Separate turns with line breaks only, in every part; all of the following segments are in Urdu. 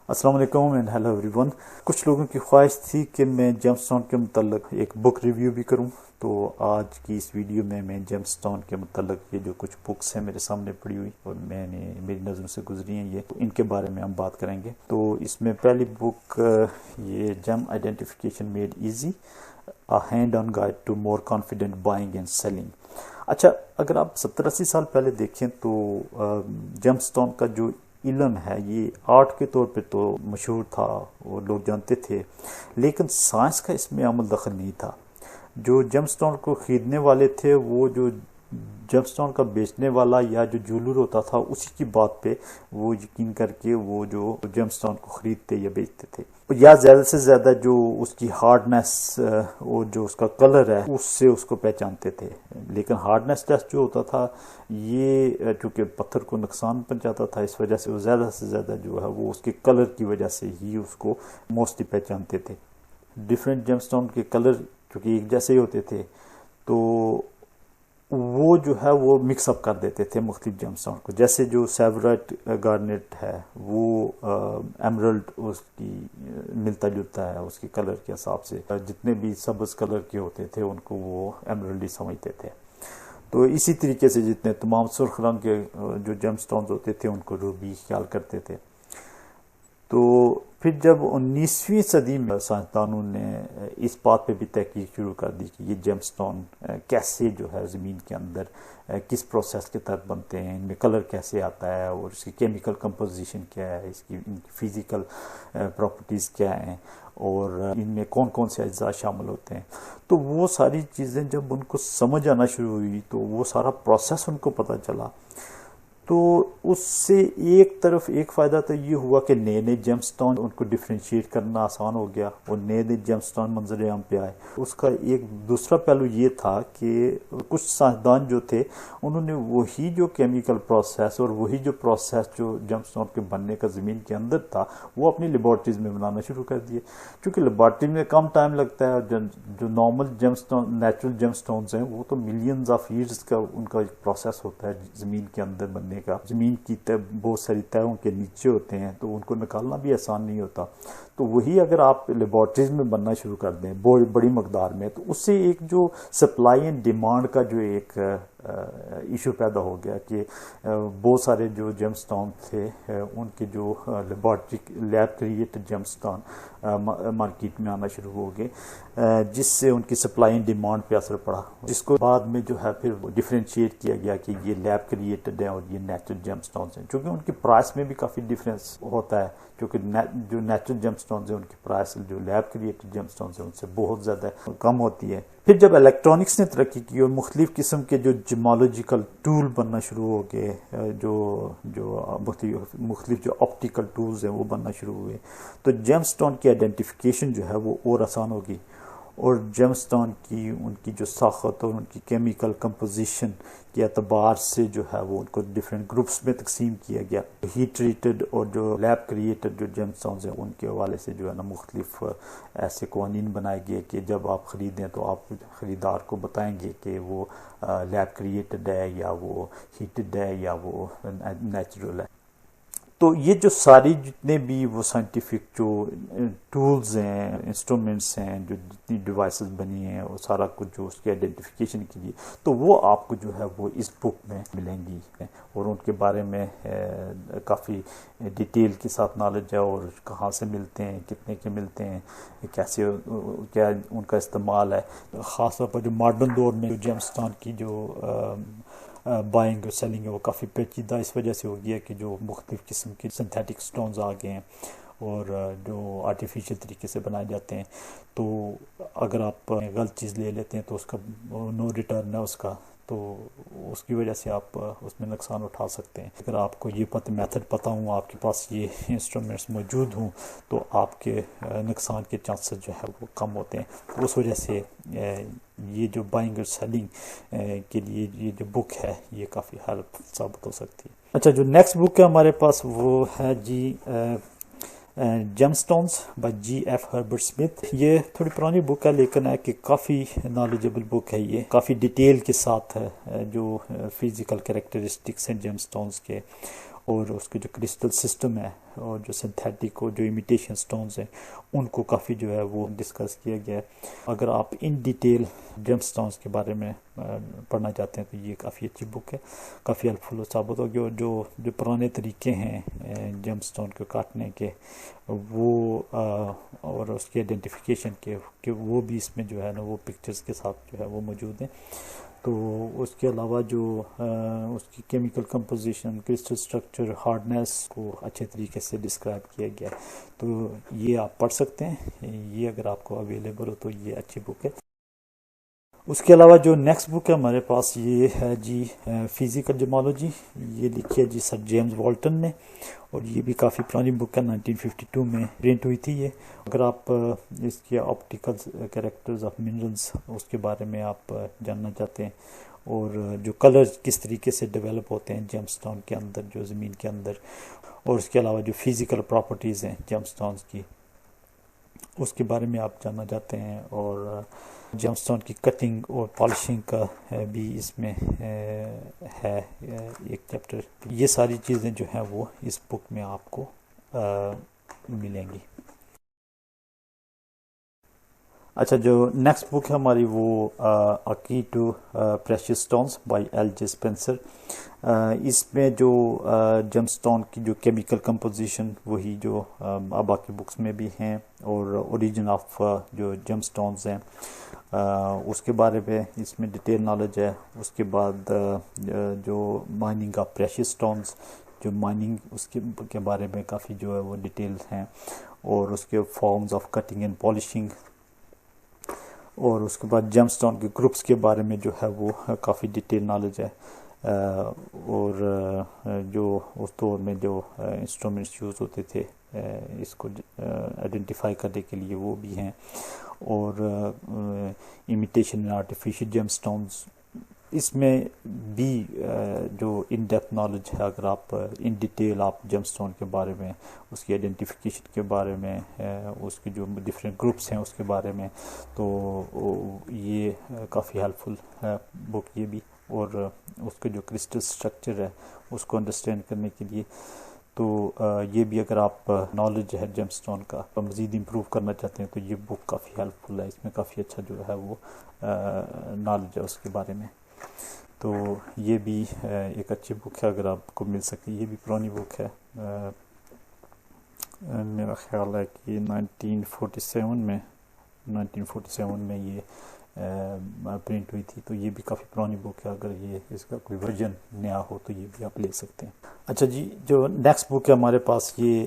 السلام علیکم اینڈ ہیلو ایوری ون. کچھ لوگوں کی خواہش تھی کہ میں جیم اسٹون کے متعلق ایک بک ریویو بھی کروں، تو آج کی اس ویڈیو میں جیم اسٹون کے متعلق یہ جو کچھ بکس ہیں میرے سامنے پڑی ہوئی اور میری نظروں سے گزری ہیں، یہ تو ان کے بارے میں ہم بات کریں گے. تو اس میں پہلی بک یہ gem identification made easy, A hand-on guide to more confident buying and selling. اچھا، اگر آپ 70-80 سال پہلے دیکھیں تو جیم اسٹون کا جو علم ہے یہ آرٹ کے طور پہ تو مشہور تھا اور لوگ جانتے تھے، لیکن سائنس کا اس میں عمل دخل نہیں تھا. جو جیم اسٹون کو خریدنے والے تھے وہ جو جیم اسٹون کا بیچنے والا یا جو جولر ہوتا تھا اسی کی بات پہ وہ یقین کر کے وہ جو جیم اسٹون کو خریدتے یا بیچتے تھے، یا زیادہ سے زیادہ جو اس کی ہارڈنیس اور جو اس کا کلر ہے اس سے اس کو پہچانتے تھے. لیکن ہارڈنیس ٹیسٹ جو ہوتا تھا یہ چونکہ پتھر کو نقصان پہنچاتا تھا، اس وجہ سے وہ زیادہ سے زیادہ جو ہے وہ اس کے کلر کی وجہ سے ہی اس کو موسٹلی پہچانتے تھے. ڈفرینٹ جیم اسٹون کے کلر چونکہ ایک جیسے ہی ہوتے تھے تو وہ جو ہے وہ مکس اپ کر دیتے تھے مختلف جیم اسٹون کو. جیسے جو سیورائٹ گارنیٹ ہے وہ ایمرلڈ اس کی ملتا جلتا ہے اس کے کلر کے حساب سے، جتنے بھی سبز کلر کے ہوتے تھے ان کو وہ ایمرلڈ ہی سمجھتے تھے. تو اسی طریقے سے جتنے تمام سرخ رنگ کے جو جیم اسٹونز ہوتے تھے ان کو روبی خیال کرتے تھے. تو پھر جب 19ویں صدی میں سائنسدانوں نے اس بات پہ بھی تحقیق شروع کر دی کہ یہ جیم اسٹون کیسے جو ہے زمین کے اندر کس پروسیس کے تحت بنتے ہیں، ان میں کلر کیسے آتا ہے اور اس کی کیمیکل کمپوزیشن کیا ہے، ان کی فزیکل پراپرٹیز کیا ہیں اور ان میں کون کون سے اجزاء شامل ہوتے ہیں. تو وہ ساری چیزیں جب ان کو سمجھ آنا شروع ہوئی تو وہ سارا پروسیس ان کو پتہ چلا. تو اس سے ایک طرف ایک فائدہ تو یہ ہوا کہ نئے نئے جیم اسٹون ان کو ڈفرینشیٹ کرنا آسان ہو گیا اور نئے نئے جیم اسٹون منظر عام پہ آئے. اس کا ایک دوسرا پہلو یہ تھا کہ کچھ سائنسدان جو تھے انہوں نے وہی جو کیمیکل پروسیس اور وہی جو پروسیس جو جیم اسٹون کے بننے کا زمین کے اندر تھا وہ اپنی لیبارٹریز میں بنانا شروع کر دیے. چونکہ لیبارٹری میں کم ٹائم لگتا ہے، جو نارمل جیم اسٹون نیچرل جیم اسٹونز ہیں وہ تو ملینز آف ایئرز کا ان کا ایک پروسیس ہوتا ہے زمین کے اندر بننے کا. زمین کی بہت ساری تہوں کے نیچے ہوتے ہیں تو ان کو نکالنا بھی آسان نہیں ہوتا. تو وہی اگر آپ لیبارٹریز میں بننا شروع کر دیں بڑی مقدار میں تو اس سے ایک جو سپلائی اینڈ ڈیمانڈ کا جو ایک ایشو پیدا ہو گیا کہ بہت سارے جو جیم اسٹون تھے ان کے جو لیب کریٹڈ جیم اسٹون مارکیٹ میں آنا شروع ہو گئے، جس سے ان کی سپلائی اینڈ ڈیمانڈ پہ اثر پڑا، جس کو بعد میں جو ہے پھر ڈیفرینشیٹ کیا گیا کہ یہ لیب کریٹڈ ہیں اور یہ نیچرل جیم اسٹونز ہیں. چونکہ ان کی پرائس میں بھی کافی ڈفرینس ہوتا ہے، کیونکہ جو نیچرل جیم اسٹونز ہیں ان کی پرائس جو لیب کریٹڈ جیم اسٹونز ہیں ان سے بہت زیادہ کم ہوتی ہے. پھر جب الیکٹرانکس نے ترقی کی اور مختلف قسم کے جو جیمالوجیکل ٹول بننا شروع ہو گئے، جو مختلف جو آپٹیکل ٹولز ہیں وہ بننا شروع ہوئے، تو جیم اسٹون کی آئیڈینٹیفیکیشن جو ہے وہ اور آسان ہوگی. اور جیم اسٹون کی ان کی جو ساخت اور ان کی کیمیکل کمپوزیشن کے اعتبار سے جو ہے وہ ان کو ڈفرینٹ گروپس میں تقسیم کیا گیا. ہیٹ ٹریٹڈ اور جو لیب کریٹڈ جو جیم اسٹونز ہیں ان کے حوالے سے جو ہے نا مختلف ایسے قوانین بنائے گئے کہ جب آپ خریدیں تو آپ خریدار کو بتائیں گے کہ وہ لیب کریٹڈ ہے یا وہ ہیٹڈ ہے یا وہ نیچرل ہے. تو یہ جو ساری جتنے بھی وہ سائنٹیفک جو ٹولز ہیں، انسٹرومنٹس ہیں، جو جتنی ڈیوائسز بنی ہیں وہ سارا کچھ جو اس کی آئیڈینٹیفیکیشن کے لیے، تو وہ آپ کو جو ہے وہ اس بک میں ملیں گی اور ان کے بارے میں کافی ڈیٹیل کے ساتھ نالج ہے اور کہاں سے ملتے ہیں، کتنے کے ملتے ہیں، کیسے کیا ان کا استعمال ہے. خاص طور پر جو ماڈرن دور میں جیم اسٹون کی جو بائنگ اور سیلنگ ہے وہ کافی پیچیدہ اس وجہ سے ہو گیا کہ جو مختلف قسم کے سنتھیٹک سٹونز آ گئے ہیں اور جو آرٹیفیشیل طریقے سے بنائے جاتے ہیں. تو اگر آپ غلط چیز لے لیتے ہیں تو اس کا نو ریٹرن ہے اس کا، تو اس کی وجہ سے آپ اس میں نقصان اٹھا سکتے ہیں. اگر آپ کو یہ میتھڈ پتہ ہوں، آپ کے پاس یہ انسٹرومنٹس موجود ہوں، تو آپ کے نقصان کے چانسز جو ہے وہ کم ہوتے ہیں. اس وجہ سے یہ جو بائنگ اور سیلنگ کے لیے یہ جو بک ہے یہ کافی ہیلپ ثابت ہو سکتی ہے. اچھا، جو نیکسٹ بک ہے ہمارے پاس وہ ہے gemstones by G F Herbert Smith. یہ تھوڑی پرانی بک ہے لیکن ہے کہ کافی نالجبل بک ہے. یہ کافی ڈیٹیل کے ساتھ ہے جو فزیکل کریکٹرسٹکس ہیں جیمسٹونز کے اور اس کے جو کرسٹل سسٹم ہے اور جو سنتھیٹک اور جو امیٹیشن سٹونز ہیں ان کو کافی جو ہے وہ ڈسکس کیا گیا ہے. اگر آپ ان ڈیٹیل جیم سٹونز کے بارے میں پڑھنا چاہتے ہیں تو یہ کافی اچھی بک ہے, کافی ہیلپ فل ثابت ہوگی. اور جو پرانے طریقے ہیں جیم سٹون کو کاٹنے کے وہ اور اس کی آئیڈینٹیفیکیشن کے کہ وہ بھی اس میں جو ہے نا وہ پکچرز کے ساتھ جو ہے وہ موجود ہیں. تو اس کے علاوہ جو اس کی chemical composition, crystal structure, hardness کو اچھے طریقے سے ڈسکرائب کیا گیا ہے. تو یہ آپ پڑھ سکتے ہیں, یہ اگر آپ کو اویلیبل ہو تو یہ اچھی بک ہے. اس کے علاوہ جو نیکسٹ بک ہے ہمارے پاس یہ ہے جی فزیکل جیمالوجی. یہ لکھی ہے جی سر جیمز والٹن نے, اور یہ بھی کافی پرانی بک ہے, 1952 میں پرنٹ ہوئی تھی یہ. اگر آپ اس کے آپٹیکل کریکٹرز آف منرلز اس کے بارے میں آپ جاننا چاہتے ہیں, اور جو کلرز کس طریقے سے ڈیولپ ہوتے ہیں جیم سٹون کے اندر, جو زمین کے اندر, اور اس کے علاوہ جو فزیکل پراپرٹیز ہیں جیم سٹونز کی اس کے بارے میں آپ جاننا چاہتے ہیں, اور جیم سٹون کی کٹنگ اور پالشنگ کا بھی اس میں ہے ایک چیپٹر. یہ ساری چیزیں جو ہیں وہ اس بک میں آپ کو ملیں گی. اچھا, جو نیکسٹ بک ہے ہماری وہ key to precious stones by L J Spencer. اس میں جو جیم سٹون کی جو کیمیکل کمپوزیشن وہی جو باقی بکس میں بھی ہیں, اور اوریجن آف جو جیم سٹونز ہیں اس کے بارے میں اس میں ڈیٹیل نالج ہے. اس کے بعد جو مائننگ آف پریشیس سٹونز, جو مائننگ اس کے بارے میں کافی جو ہے وہ ڈیٹیلز ہیں, اور اس کے forms of cutting and polishing, اور اس کے بعد جیم سٹون کے گروپس کے بارے میں جو ہے وہ کافی ڈیٹیل نالج ہے. اور جو اس دور میں جو انسٹرومنٹس یوز ہوتے تھے اس کو آئیڈینٹیفائی کرنے کے لیے وہ بھی ہیں, اور امیٹیشن آرٹیفیشل جیم سٹونز اس میں بھی جو ان ڈیپتھ نالج ہے. اگر آپ ان ڈیٹیل آپ جیم سٹون کے بارے میں, اس کی آئیڈینٹیفیکیشن کے بارے میں, اس کے جو ڈفرینٹ گروپس ہیں اس کے بارے میں, تو یہ کافی ہیلپ فل ہے بک یہ بھی. اور اس کے جو کرسٹل اسٹرکچر ہے اس کو انڈرسٹینڈ کرنے کے لیے, تو یہ بھی اگر آپ نالج ہے جیم سٹون کا مزید امپروو کرنا چاہتے ہیں تو یہ بک کافی ہیلپ فل ہے. اس میں کافی اچھا جو ہے وہ نالج ہے اس کے بارے میں. تو یہ بھی ایک اچھی بک ہے اگر آپ کو مل سکے. یہ بھی پرانی بک ہے, میرا خیال ہے کہ 1947 میں یہ پرنٹ ہوئی تھی. تو یہ بھی کافی پرانی بک ہے, اگر یہ اس کا کوئی ورژن نیا ہو تو یہ بھی آپ لے سکتے ہیں. اچھا جی, جو نیکسٹ بک ہے ہمارے پاس یہ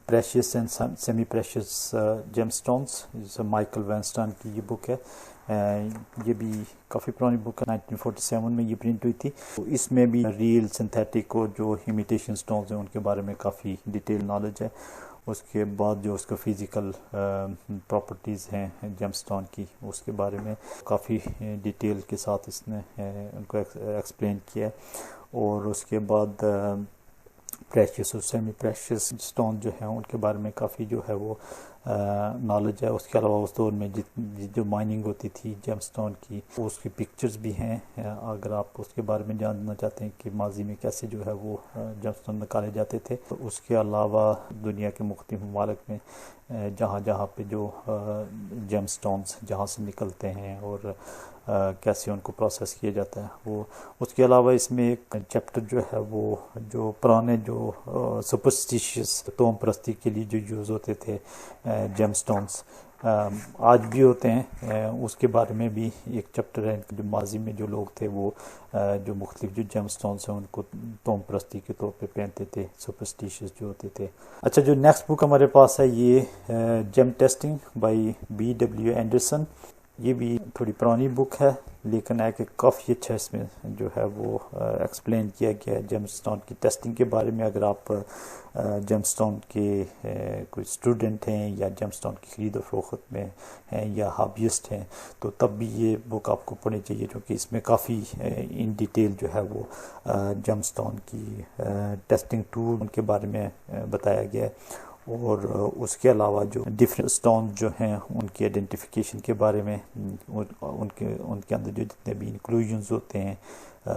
precious and semi precious gem stones, Michael Weinstein کی یہ بک ہے. یہ بھی کافی پرانی بک ہے, 1947 میں یہ پرنٹ ہوئی تھی. اس میں بھی ریئل, سنتھیٹک اور جو امیٹیشن سٹونز ہیں ان کے بارے میں کافی ڈیٹیل نالج ہے. اس کے بعد جو اس کا فزیکل پراپرٹیز ہیں جیم سٹون کی اس کے بارے میں کافی ڈیٹیل کے ساتھ اس نے ان کو ایکسپلین کیا ہے. اور اس کے بعد پریشیس اور سیمی پریشیس سٹون جو ہیں ان کے بارے میں کافی جو ہے وہ نالج ہے. اس کے علاوہ اس دور میں جو مائننگ ہوتی تھی جیم سٹون کی اس کی پکچرز بھی ہیں, اگر آپ اس کے بارے میں جاننا چاہتے ہیں کہ ماضی میں کیسے جو ہے وہ جیم سٹون نکالے جاتے تھے. اس کے علاوہ دنیا کے مختلف ممالک میں جہاں پہ جو جیم سٹونز جہاں سے نکلتے ہیں اور کیسے ان کو پروسیس کیا جاتا ہے وہ. اس کے علاوہ اس میں ایک چیپٹر جو ہے وہ جو پرانے جو سپرسٹیشیس توم پرستی کے لیے جو یوز ہوتے تھے جیم سٹونز آج بھی ہوتے ہیں, اس کے بارے میں بھی ایک چیپٹر ہے. جو ماضی میں جو لوگ تھے وہ جو مختلف جو جیم سٹونز ہیں ان کو توم پرستی کے طور پہ پہنتے تھے, سپرسٹیشیس جو ہوتے تھے. اچھا, جو نیکسٹ بک ہمارے پاس ہے یہ جیم ٹیسٹنگ بائی B.W. اینڈرسن. یہ بھی تھوڑی پرانی بک ہے لیکن ہے کہ کافی اچھا اس میں جو ہے وہ ایکسپلین کیا گیا ہے جیم سٹون کی ٹیسٹنگ کے بارے میں. اگر آپ جیم سٹون کے کوئی اسٹوڈنٹ ہیں یا جیم سٹون کی خرید و فروخت میں ہیں یا ہابیسٹ ہیں تو تب بھی یہ بک آپ کو پڑھنی چاہیے, کیونکہ اس میں کافی ان ڈیٹیل جو ہے وہ جیم سٹون کی ٹیسٹنگ ٹول ان کے بارے میں بتایا گیا ہے. اور اس کے علاوہ جو ڈفرینٹ سٹون جو ہیں ان کی آئیڈینٹیفیکیشن کے بارے میں, ان کے اندر جو جتنے بھی انکلوژنز ہوتے ہیں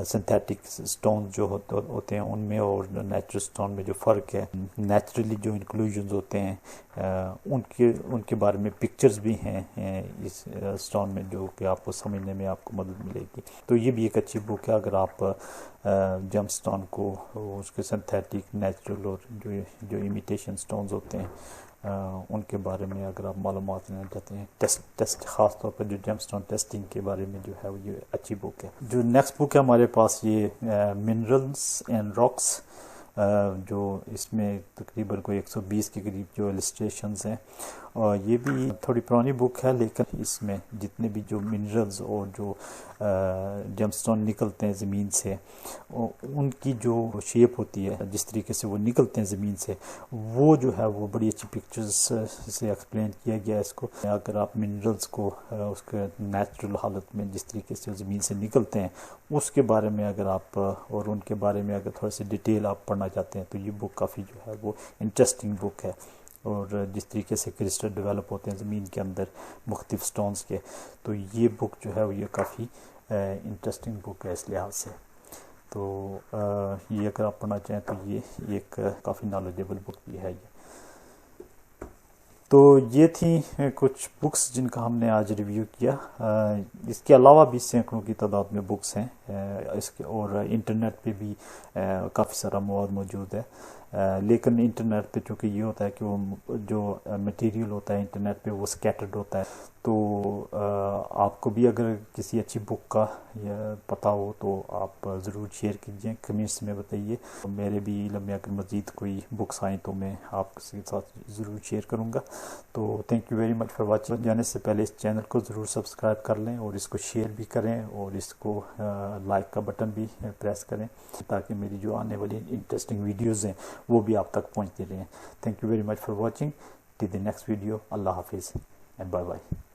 سنتھیٹک سٹون جو ہوتے ہیں ان میں اور نیچرل سٹون میں جو فرق ہے، نیچرلی جو انکلوژنز ہوتے ہیں ان کے بارے میں پکچرز بھی ہیں اس سٹون میں، جو کہ آپ کو سمجھنے میں آپ کو مدد ملے گی. تو یہ بھی ایک اچھی بک ہے اگر آپ جیم سٹون کو اس کے سنتھیٹک، نیچرل اور جو امیٹیشن سٹونز ہوتے ہیں ان کے بارے میں اگر آپ معلومات لینا چاہتے ہیں. ٹیسٹ خاص طور پر جو جیم سٹون ٹیسٹنگ کے بارے میں جو ہے یہ اچھی بک ہے. جو نیکسٹ بک ہے ہمارے پاس یہ منرلز اینڈ راکس، جو اس میں تقریباً کوئی 120 کے قریب جو السٹریشنز ہیں، اور یہ بھی تھوڑی پرانی بک ہے لیکن اس میں جتنے بھی جو منرلز اور جو جیم سٹون نکلتے ہیں زمین سے، ان کی جو شیپ ہوتی ہے، جس طریقے سے وہ نکلتے ہیں زمین سے، وہ جو ہے وہ بڑی اچھی پکچرز سے ایکسپلین کیا گیا ہے اس کو. اگر آپ منرلز کو اس کے نیچرل حالت میں جس طریقے سے زمین سے نکلتے ہیں اس کے بارے میں اگر آپ اور ان کے بارے میں اگر تھوڑا سی ڈیٹیل آپ پڑھنا چاہتے ہیں تو یہ بک کافی جو ہے وہ انٹرسٹنگ بک ہے. اور جس طریقے سے کرسٹل ڈیولپ ہوتے ہیں زمین کے اندر مختلف سٹونز کے، تو یہ بک جو ہے وہ یہ کافی انٹرسٹنگ بک ہے اس لحاظ سے. تو یہ اگر آپ پڑھنا چاہیں تو یہ ایک کافی نالجیبل بک بھی ہے یہ. تو یہ تھیں کچھ بکس جن کا ہم نے آج ریویو کیا. اس کے علاوہ بھی سینکڑوں کی تعداد میں بکس ہیں اس کے، اور انٹرنیٹ پہ بھی کافی سارا مواد موجود ہے. لیکن انٹرنیٹ پہ چونکہ یہ ہوتا ہے کہ وہ جو مٹیریل ہوتا ہے انٹرنیٹ پہ وہ سکیٹرڈ ہوتا ہے، تو آپ کو بھی اگر کسی اچھی بک کا پتہ ہو تو آپ ضرور شیئر کیجئے، کمنٹس میں بتائیے. میرے بھی علم میں اگر مزید کوئی بکس آئیں تو میں آپ کے ساتھ ضرور شیئر کروں گا. تو thank you very much for watching. جانے سے پہلے اس چینل کو ضرور سبسکرائب کر لیں اور اس کو شیئر بھی کریں اور اس کو لائک کا بٹن بھی پریس کریں تاکہ میری جو آنے والی انٹرسٹنگ ویڈیوز ہیں وہ بھی آپ تک پہنچتے رہیں. Thank you very much for watching. Till the next video. اللہ حافظ اینڈ بائے بائے.